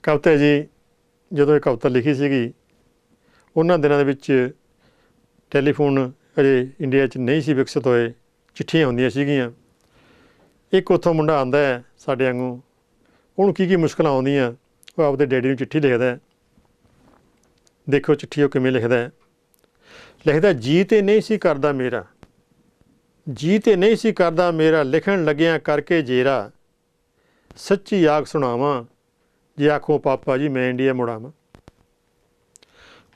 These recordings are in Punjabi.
कविता जी ਜਦੋਂ ਇਹ ਕਵਿਤਾ ਲਿਖੀ ਸੀਗੀ ਉਹਨਾਂ ਦਿਨਾਂ ਦੇ ਵਿੱਚ ਟੈਲੀਫੋਨ ਅਜੇ ਇੰਡੀਆ 'ਚ ਨਹੀਂ ਸੀ ਵਿਕਸਿਤ ਹੋਏ, ਚਿੱਠੀਆਂ ਹੁੰਦੀਆਂ ਸੀਗੀਆਂ। ਇੱਕ ਉੱਥੋਂ ਮੁੰਡਾ ਆਉਂਦਾ ਹੈ ਸਾਡੇ ਵਾਂਗੂ, ਉਹਨੂੰ ਕੀ ਮੁਸ਼ਕਲਾਂ ਆਉਂਦੀਆਂ, ਉਹ ਆਪਦੇ ਡੈਡੀ ਨੂੰ ਚਿੱਠੀ ਲਿਖਦਾ। ਦੇਖੋ ਚਿੱਠੀ ਉਹ ਕਿਵੇਂ ਲਿਖਦਾ ਜੀ ਤੇ ਨਹੀਂ ਸੀ ਕਰਦਾ ਮੇਰਾ, ਜੀ ਤੇ ਨਹੀਂ ਸੀ ਕਰਦਾ ਮੇਰਾ, ਲਿਖਣ ਲੱਗਿਆਂ ਕਰਕੇ ਜੇਰਾ, ਸੱਚੀ ਆਖ ਸੁਣਾਵਾਂ ਜੇ आखो पापा जी मैं इंडिया मुड़ आवां।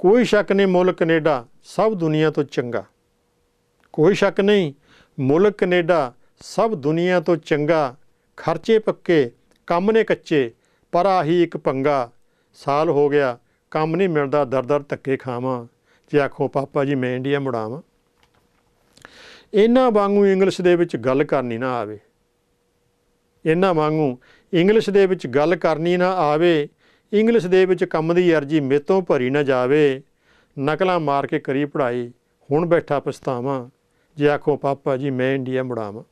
कोई शक नहीं मुल्क कनेडा सब दुनिया तो चंगा, कोई शक नहीं मुल्क कनेडा सब दुनिया तो चंगा, खर्चे पक्के कम ने कच्चे पर आही एक पंगा, साल हो गया कम नहीं मिलता दर दर धक्के खावां जे आखो पापा जी मैं इंडिया मुड़ आवां। इन्हां वांगू इंग्लिश दे विच गल करनी ना आवे, इन्हां वांगू इंग्लिश दे विच गल करनी ना आवे, इंग्लिश दे विच काम दी अर्जी मेतों भरी ना जावे, नकलां मार के करी पढ़ाई हुण बैठा पछतावां जे आखो पापा जी मैं इंडिया मुड़ आवां।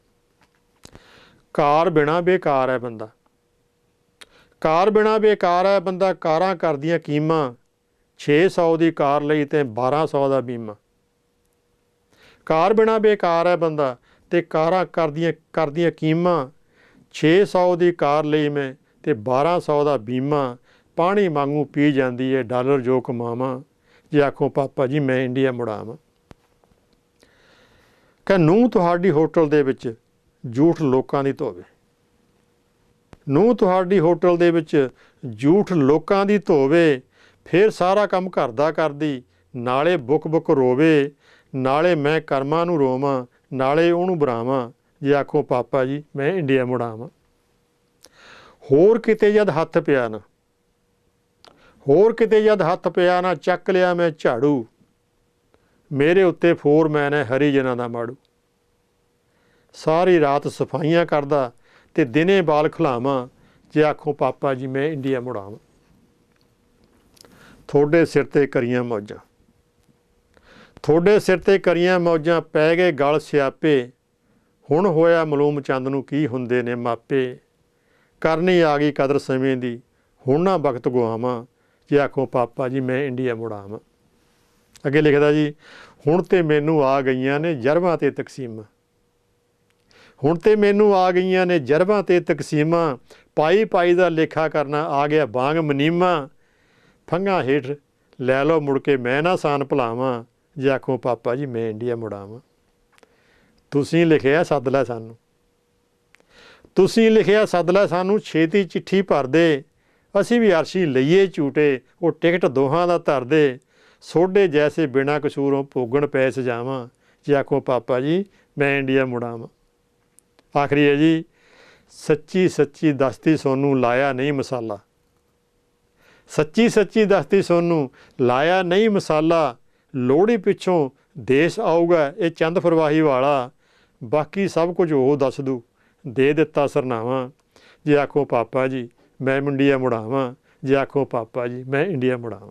कार बिना बेकार है बंदा, कार बिना बेकार है बंदा, कारां करदियां कीमां 600 दी कार लई ते 1200 दा बीमा। कार बिना बेकार है बंदा ते कारां करदियां कीमां 600 ਦੀ ਕਾਰ ਲਈ ਮੈਂ ਤੇ 1200 ਦਾ ਬੀਮਾ, ਪਾਣੀ ਵਾਂਗੂ ਪੀ ਜਾਂਦੀ ਹੈ ਡਾਲਰ ਜੋ ਕਮਾਵਾਂ ਜੇ ਆਖੋ ਪਾਪਾ ਜੀ ਮੈਂ ਇੰਡੀਆ ਮੁੜ ਆਵਾਂ। ਕਿ ਨੂੰਹ ਤੁਹਾਡੀ ਹੋਟਲ ਦੇ ਵਿੱਚ ਝੂਠ ਲੋਕਾਂ ਦੀ ਧੋਵੇ, ਨੂੰਹ ਤੁਹਾਡੀ ਹੋਟਲ ਦੇ ਵਿੱਚ ਝੂਠ ਲੋਕਾਂ ਦੀ ਧੋਵੇ, ਫਿਰ ਸਾਰਾ ਕੰਮ ਘਰ ਦਾ ਕਰਦੀ, ਨਾਲੇ ਬੁੱਕ ਰੋਵੇ, ਨਾਲੇ ਮੈਂ ਕਰਮਾਂ ਨੂੰ ਰੋਵਾਂ, ਨਾਲੇ ਉਹਨੂੰ ਬੁਰਾਵਾਂ ਜੇ आखो पापा जी मैं इंडिया मुड़ आवां। होर किते जद हत्थ पिया ना, होर किते जद हत्थ पिया ना, चक लिया मैं झाड़ू, मेरे उत्ते फोरमैन है हरिजनां दा माड़ू। सारी रात सफाइयां करदा ते दिने बाल खिलावां जे आखो पापा जी मैं इंडिया मुड़ आवां। थोड़े सिर ते करियां मौजां, थोड़े सिर ते करियां मौजां, पै गए गल सियापे, ਹੁਣ ਹੋਇਆ ਮਲੂਮ ਚੰਦ ਨੂੰ ਕੀ ਹੁੰਦੇ ਨੇ ਮਾਪੇ, ਕਰਨੀ ਆ ਗਈ ਕਦਰ ਸਮੇਂ ਦੀ ਹੁਣ ਨਾ ਵਕਤ ਗੁਆਵਾਂ ਜੇ ਆਖੋ ਪਾਪਾ ਜੀ ਮੈਂ ਇੰਡੀਆ ਮੁੜ ਆਵਾਂ। ਅੱਗੇ ਲਿਖਦਾ ਜੀ ਹੁਣ ਤੇ ਮੈਨੂੰ ਆ ਗਈਆਂ ਨੇ ਜਰਬਾਂ ਤੇ ਤਕਸੀਮਾਂ, ਹੁਣ ਤੇ ਮੈਨੂੰ ਆ ਗਈਆਂ ਨੇ ਜਰਬਾਂ ਤੇ ਤਕਸੀਮਾਂ, ਪਾਈ ਦਾ ਲੇਖਾ ਕਰਨਾ ਆ ਗਿਆ ਬਾਂਗ ਮਨੀਮਾ, ਫੰਘਾਂ ਹੇਠ ਲੈ ਲਓ ਮੁੜ ਕੇ ਮੈਂ ਨਾ ਸਾਨ ਭੁਲਾਵਾਂ ਜੇ ਆਖੋ ਪਾਪਾ ਜੀ ਮੈਂ ਇੰਡੀਆ ਮੁੜ ਆਵਾਂ। ਤੁਸੀਂ ਲਿਖਿਆ ਸੱਦ ਲੈ ਸਾਨੂੰ, ਤੁਸੀਂ ਲਿਖਿਆ ਸੱਦ ਲੈ ਸਾਨੂੰ, ਛੇਤੀ ਚਿੱਠੀ ਭਰ ਦੇ, ਅਸੀਂ ਵੀ ਅਰਸ਼ੀ ਲਈਏ ਝੂਟੇ, ਉਹ ਟਿਕਟ ਦੋਹਾਂ ਦਾ ਧਰ ਦੇ, ਸੋਡੇ ਜੈਸੇ ਬਿਨਾਂ ਕਸੂਰੋਂ ਭੋਗਣ ਪੈ ਸਜਾਵਾਂ ਜੇ ਆਖੋ ਪਾਪਾ ਜੀ ਮੈਂ ਇੰਡੀਆ ਮੁੜ ਆਵਾਂ। ਆਖਰੀ ਹੈ ਜੀ ਸੱਚੀ ਸੱਚੀ ਦੱਸਦੀ ਸੋਨੂੰ ਲਾਇਆ ਨਹੀਂ ਮਸਾਲਾ, ਸੱਚੀ ਸੱਚੀ ਦੱਸਦੀ ਸੋਨੂੰ ਲਾਇਆ ਨਹੀਂ ਮਸਾਲਾ, ਲੋਹੜੀ ਪਿੱਛੋਂ ਦੇਸ਼ ਆਊਗਾ ਇਹ ਚੰਦ ਫਰਵਾਹੀ ਵਾਲਾ, ਬਾਕੀ ਸਭ ਕੁਝ ਉਹ ਦੱਸ ਦੂ ਦੇ ਦਿੱਤਾ ਸਰਨਾਵਾਂ ਜੇ ਆਖੋ ਪਾਪਾ ਜੀ ਮੈਂ ਇੰਡੀਆ ਮੁੜ ਆਵਾਂ, ਜੇ ਆਖੋ ਪਾਪਾ ਜੀ ਮੈਂ ਇੰਡੀਆ ਮੁੜ ਆਵਾਂ।